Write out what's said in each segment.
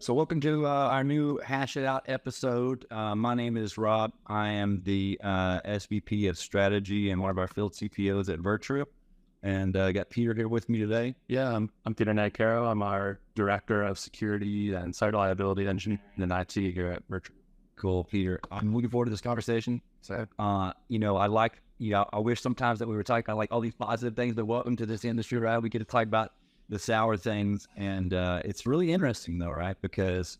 So welcome to our new Hash It Out episode. My name is Rob. I am the SVP of Strategy and one of our field CPOs at Virtru. And I got Peter here with me today. Yeah, I'm Peter Nagcaro. I'm our Director of Security and Site Reliability Engineering and IT here at Virtru. Cool, Peter. I'm looking forward to this conversation. So, I wish sometimes that we were talking about like all these positive things, but welcome to this industry, right? We get to talk about the sour things, and it's really interesting though, right? Because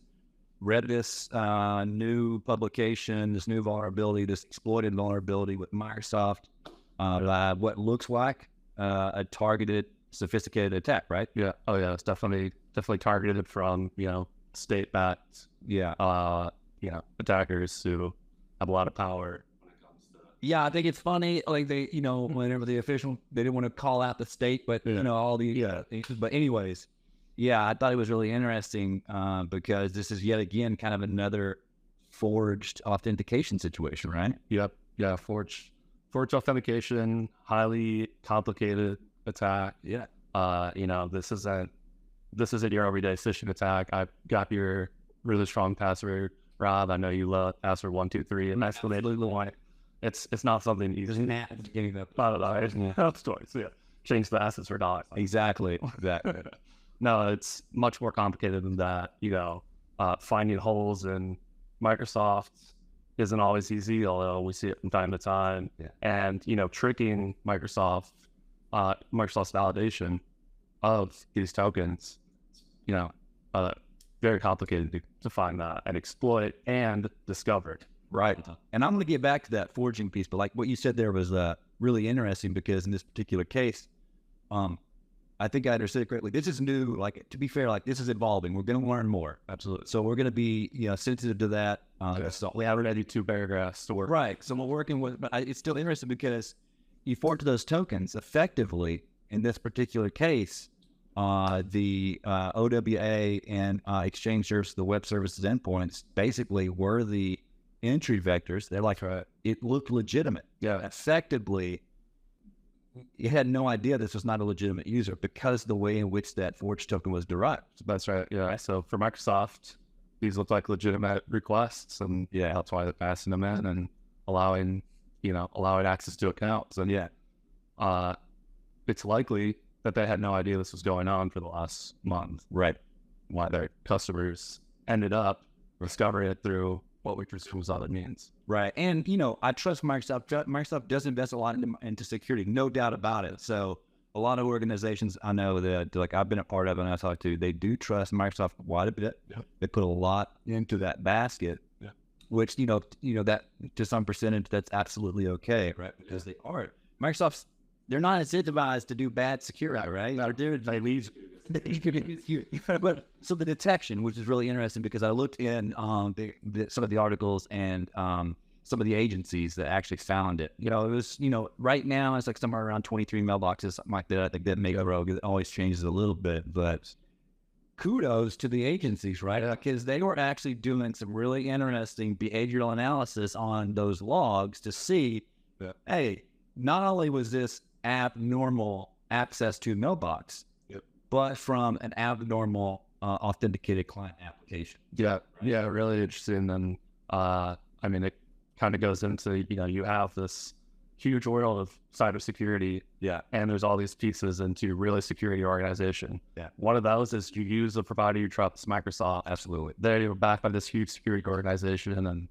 read this new publication, this new vulnerability, this exploited vulnerability with Microsoft, what looks like a targeted, sophisticated attack, right? yeah, oh yeah, it's definitely targeted from state-backed attackers who have a lot of power. Yeah, I think it's funny, like they, whenever the official, they didn't want to call out the state, but, all the, but anyways, yeah, I thought it was really interesting because this is yet again kind of another forged authentication situation, right? Yep, yeah, forged authentication, highly complicated attack. Yeah. This isn't your everyday phishing attack. I've got your really strong password, Rob. I know you love password 123 and exclamation point. It's not something you just Getting the stories. Yeah, change the assets for dollars. exactly. No, it's much more complicated than that. Finding holes in Microsoft isn't always easy, although we see it from time to time. Yeah. And tricking Microsoft's validation of these tokens, very complicated to find that and exploit and discover. Right. And I'm going to get back to that forging piece, but like what you said there was really interesting because in this particular case, I think I understood it correctly. This is new. Like, to be fair, like this is evolving. We're going to learn more. Absolutely. So we're going to be, sensitive to that. So we haven't had 2 paragraphs to work. Right. So we're working with, but it's still interesting because you forge those tokens effectively in this particular case. The OWA and Exchange Service, the web services endpoints, basically were the entry vectors. They're like, it looked legitimate. Yeah. Effectively, you had no idea this was not a legitimate user because the way in which that forged token was derived. That's right. Yeah. So for Microsoft, these look like legitimate requests, and that's why they're passing them in and allowing access to accounts. And it's likely that they had no idea this was going on for the last month. Right. Why their customers ended up discovering it through what we presume was other means. Right. And, I trust Microsoft. Microsoft does invest a lot into security, no doubt about it. So a lot of organizations I know that, like I've been a part of and I talk to, they do trust Microsoft quite a bit. Yeah. They put a lot into that basket, which, that to some percentage, that's absolutely okay, right? Because they are. They're not incentivized to do bad security, right? They leave. But so the detection, which is really interesting because I looked in some of the articles and some of the agencies that actually found it. It was, right now it's like somewhere around 23 mailboxes, something like that. I think that rogue, it always changes a little bit, but kudos to the agencies, right? Because they were actually doing some really interesting behavioral analysis on those logs to see, hey, not only was this abnormal access to mailbox, but from an abnormal authenticated client application. Yeah, yeah, really interesting. And it kind of goes into, you have this huge world of cybersecurity, and there's all these pieces into really security organization. Yeah. One of those is you use a provider you trust, Microsoft. Absolutely. They're backed by this huge security organization, and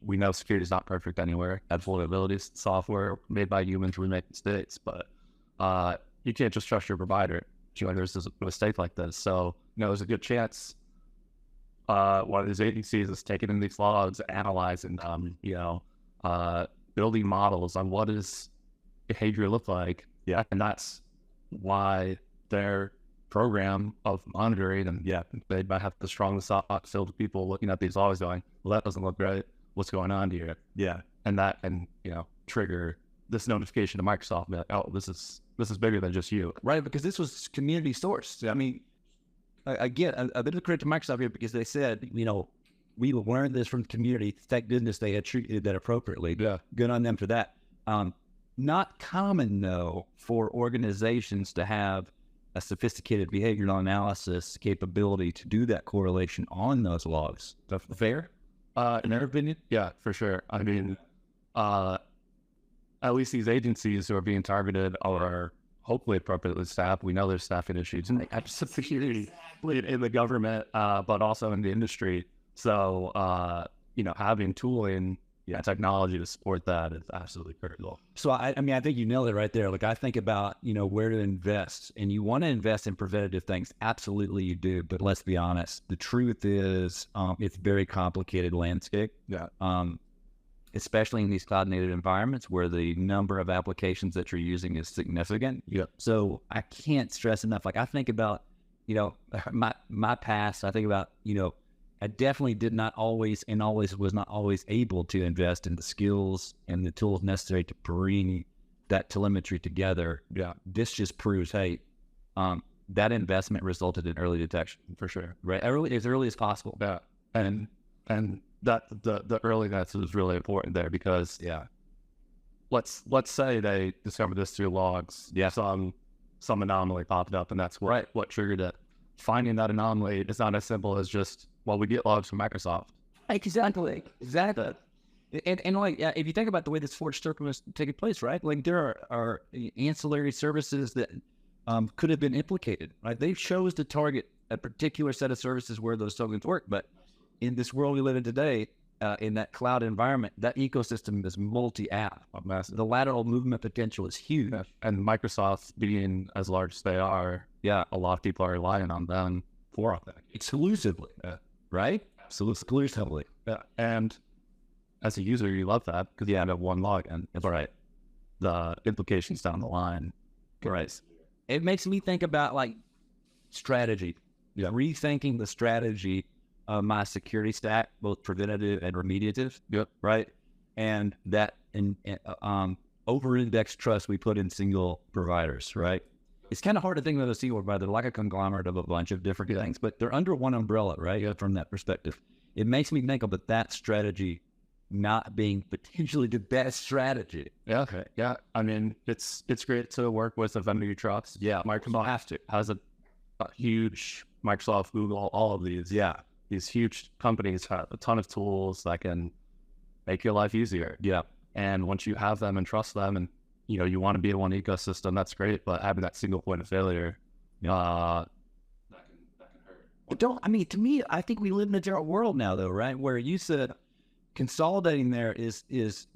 we know security is not perfect anywhere. That's vulnerabilities, software made by humans, we make mistakes, but you can't just trust your provider. There's a mistake like this. So, there's a good chance one of these agencies is taking in these logs, analyzing them, building models on what does behavior look like. Yeah. And that's why their program of monitoring, and they might have the strongest filled with people looking at these logs going, well, that doesn't look right. What's going on here? Yeah. And that can, trigger this notification to Microsoft, like, oh, this is bigger than just you. Right, because this was community sourced. I mean, again, a bit of credit to Microsoft here because they said, we learned this from the community. Thank goodness they had treated that appropriately. Yeah. Good on them for that. Not common, though, for organizations to have a sophisticated behavioral analysis capability to do that correlation on those logs. That's fair? In their opinion, yeah, for sure. I mean, at least these agencies who are being targeted are hopefully appropriately staffed. We know there's staffing issues in the government, but also in the industry. So, having tooling, technology to support that is absolutely critical. So, I mean, I think you nailed it right there. Like, I think about, where to invest, and you want to invest in preventative things. Absolutely you do. But let's be honest. The truth is, it's a very complicated landscape. Yeah. Especially in these cloud-native environments where the number of applications that you're using is significant. Yeah. So I can't stress enough. Like, I think about, my past. I think about, I definitely did not always was not always able to invest in the skills and the tools necessary to bring that telemetry together. Yeah. This just proves, hey, that investment resulted in early detection. For sure. Right. As early as possible. Yeah. And that the earliness is really important there because let's say they discovered this through logs. Yeah. Some anomaly popped up and that's what triggered it. Finding that anomaly is not as simple as just, we get logs from Microsoft. Exactly. And like, if you think about the way this forged circle is taking place, right? Like, there are ancillary services that could have been implicated, right? They chose to target a particular set of services where those tokens work, but in this world we live in today, in that cloud environment, that ecosystem is multi-app. The lateral movement potential is huge. And Microsoft being as large as they are, a lot of people are relying on them for authentication. Exclusively, right? Exclusively. Yeah. And as a user, you love that because you have one login. That's right. The implications down the line. Right. It makes me think about like strategy. Yeah. Rethinking the strategy of my security stack, both preventative and remediative. Yep. Right. And that over-indexed trust we put in single providers, right? It's kind of hard to think of a single provider. They're like a conglomerate of a bunch of different things, but they're under one umbrella, right? Yeah. From that perspective, it makes me think of that strategy not being potentially the best strategy. Yeah. Okay. Yeah. I mean, it's great to work with a vendor you trust. Yeah. Microsoft has a huge Microsoft, Google, all of these. Yeah. These huge companies have a ton of tools that can make your life easier. Yeah. And once you have them and trust them and, you want to be in one ecosystem, that's great. But having that single point of failure, that can hurt. To me, I think we live in a different world now though, right? Where you said consolidating there is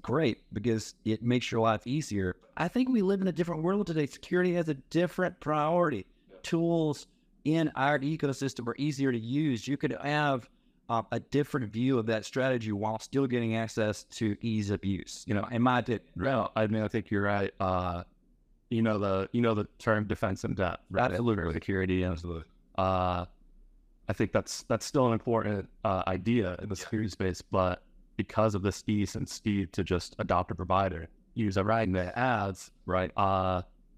great because it makes your life easier. I think we live in a different world today. Security has a different priority. Tools in our ecosystem are easier to use. You could have a different view of that strategy while still getting access to ease of use. In my opinion. No, I mean, I think you're right. The term defense in depth, right? Absolutely. Security, absolutely. I think that's still an important idea in the security space, but because of this ease and speed to just adopt a provider, use a right the ads, right?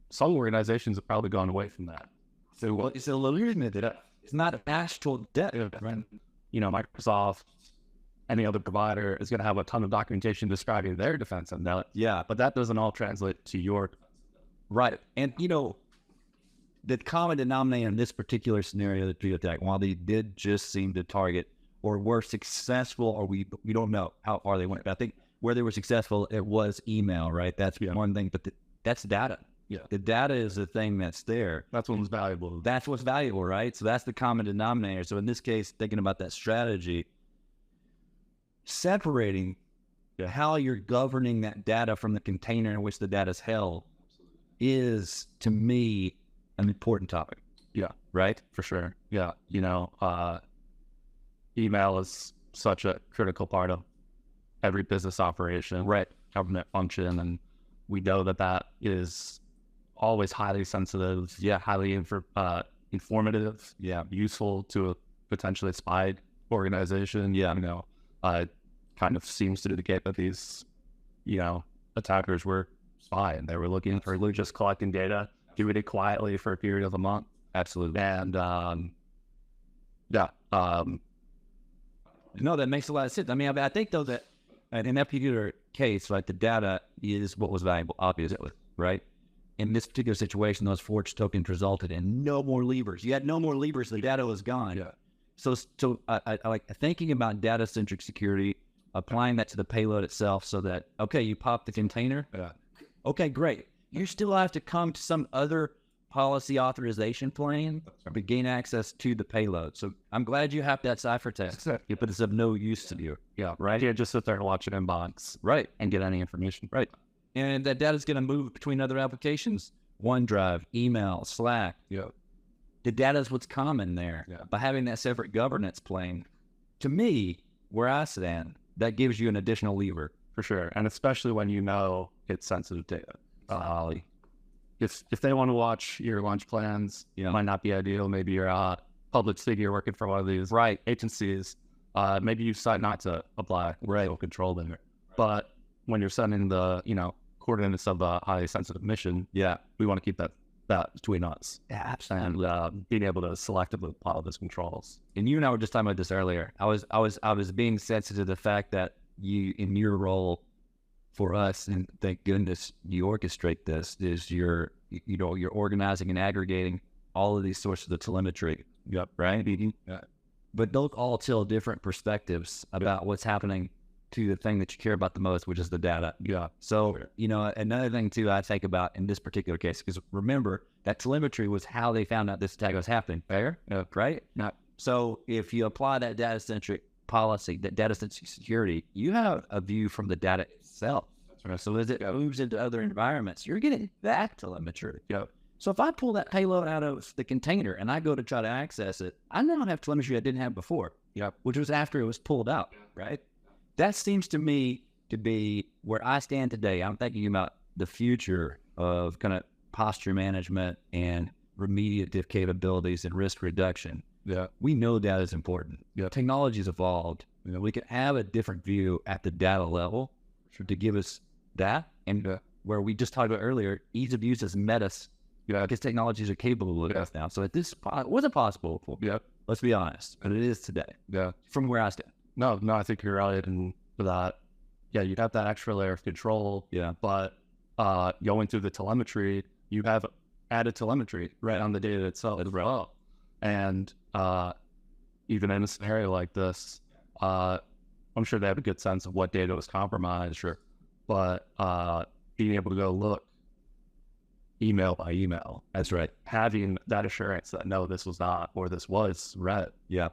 Some organizations have probably gone away from that. So it's a legitimate debt. It's not an actual debt, right? Microsoft, any other provider is going to have a ton of documentation describing their defense and that. Yeah, but that doesn't all translate to your right. And the common denominator in this particular scenario, the Trio attack, while they did just seem to target or were successful, or we don't know how far they went. But I think where they were successful, it was email, right? That's one thing, but that's data. Yeah, the data is the thing that's there. That's what's valuable. That's what's valuable, right? So that's the common denominator. So in this case, thinking about that strategy, separating how you're governing that data from the container in which the data is held is, to me, an important topic. Yeah, right? For sure. Yeah, email is such a critical part of every business operation, right? Government function, and we know that is always highly sensitive, highly informative, useful to a potentially spy organization. Kind of seems to indicate that these, attackers were spy and they were looking for just collecting data, doing it quietly for a period of a month. Absolutely. And no, that makes a lot of sense. I mean, I think though that in that particular case, like the data is what was valuable, obviously, right? in this particular situation, those forged tokens resulted in no more levers. You had no more levers. The data was gone. Yeah. So I like thinking about data-centric security, applying that to the payload itself so that, okay, you pop the container. Yeah. Okay, great. You still have to come to some other policy authorization plan to gain access to the payload. So I'm glad you have that ciphertext, but it's of no use to you. Yeah. Right. You just sit there and watch an inbox. Right. And get any information. Right. And that data is going to move between other applications, OneDrive, email, Slack. Yeah. The data is what's common there. Yeah. By having that separate governance plane, to me, where I stand, that gives you an additional lever. For sure. And especially when you know it's sensitive data. If they want to watch your lunch plans, it might not be ideal. Maybe you're a public figure working for one of these agencies. Maybe you decide not to apply control there. Right. But when you're sending the coordinates of a highly sensitive mission, we want to keep that between us. Yeah, absolutely. And being able to selectively apply those controls. And you and I were just talking about this earlier. I was being sensitive to the fact that you, in your role for us, and thank goodness you orchestrate this, is you're organizing and aggregating all of these sources of telemetry. Yep. Right. Mm-hmm. Yeah. But those all tell different perspectives about what's happening to the thing that you care about the most, which is the data. Yeah. So, another thing too, I think about in this particular case, because remember that telemetry was how they found out this attack was happening. Fair? Right? Yeah. So if you apply that data-centric policy, that data-centric security, you have a view from the data itself. That's right. So as it moves into other environments, you're getting that telemetry. Yeah. So if I pull that payload out of the container and I go to try to access it, I now have telemetry I didn't have before. Yeah. Which was after it was pulled out, right? That seems to me to be where I stand today. I'm thinking about the future of kind of posture management and remediative capabilities and risk reduction. Yeah. We know data is important. Yeah. Technology's evolved. We can have a different view at the data level to give us that. And where we just talked about earlier, ease of use has met us. Because technologies are capable of this now. So at this wasn't possible before. Yeah. Let's be honest. But it is today. Yeah. From where I stand. No, I think you're right. And for that, you have that extra layer of control. Yeah. But going through the telemetry, you have added telemetry right on the data itself as well. And even in a scenario like this, I'm sure they have a good sense of what data was compromised. Sure. But being able to go look email by email. That's right. Having that assurance that no, this was not, or this was read. Yeah.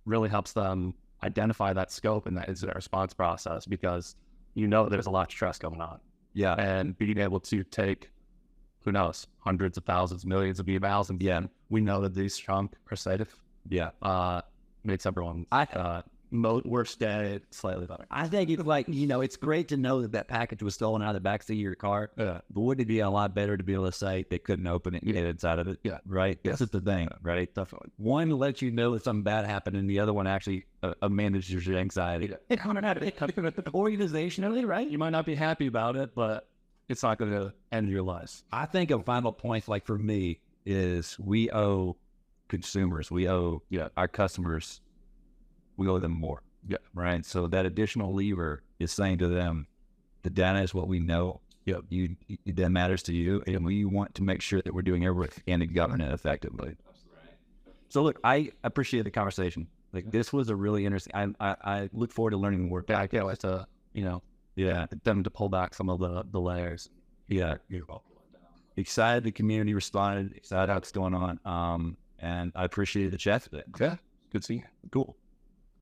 Really helps them identify that scope in that incident response process, because there's a lot of stress going on. Yeah. And being able to take, who knows, hundreds of thousands, millions of emails, and we know that these chunk are safe. Yeah. Makes everyone worst day slightly better. I think it's like, it's great to know that package was stolen out of the backseat of your car. Yeah. But wouldn't it be a lot better to be able to say they couldn't open it and get inside of it? Yeah. Right? Yes. This is the thing, right? Definitely. One lets you know that something bad happened, and the other one actually manages your anxiety. Organizationally, right? You might not be happy about it, but it's not going to end your life. I think a final point, like for me, is we owe consumers, we owe our customers, we owe them more. Yeah. Right. So that additional lever is saying to them, the data is what we know. Yeah. That matters to you. And we want to make sure that we're doing everything we can to govern it effectively. That's right. So look, I appreciate the conversation. This was a really interesting, I look forward to learning more. I can't wait to, them to pull back some of the layers. Yeah. Excited the community responded, excited how it's going on. And I appreciate the chat today. Yeah. Good seeing you. Cool.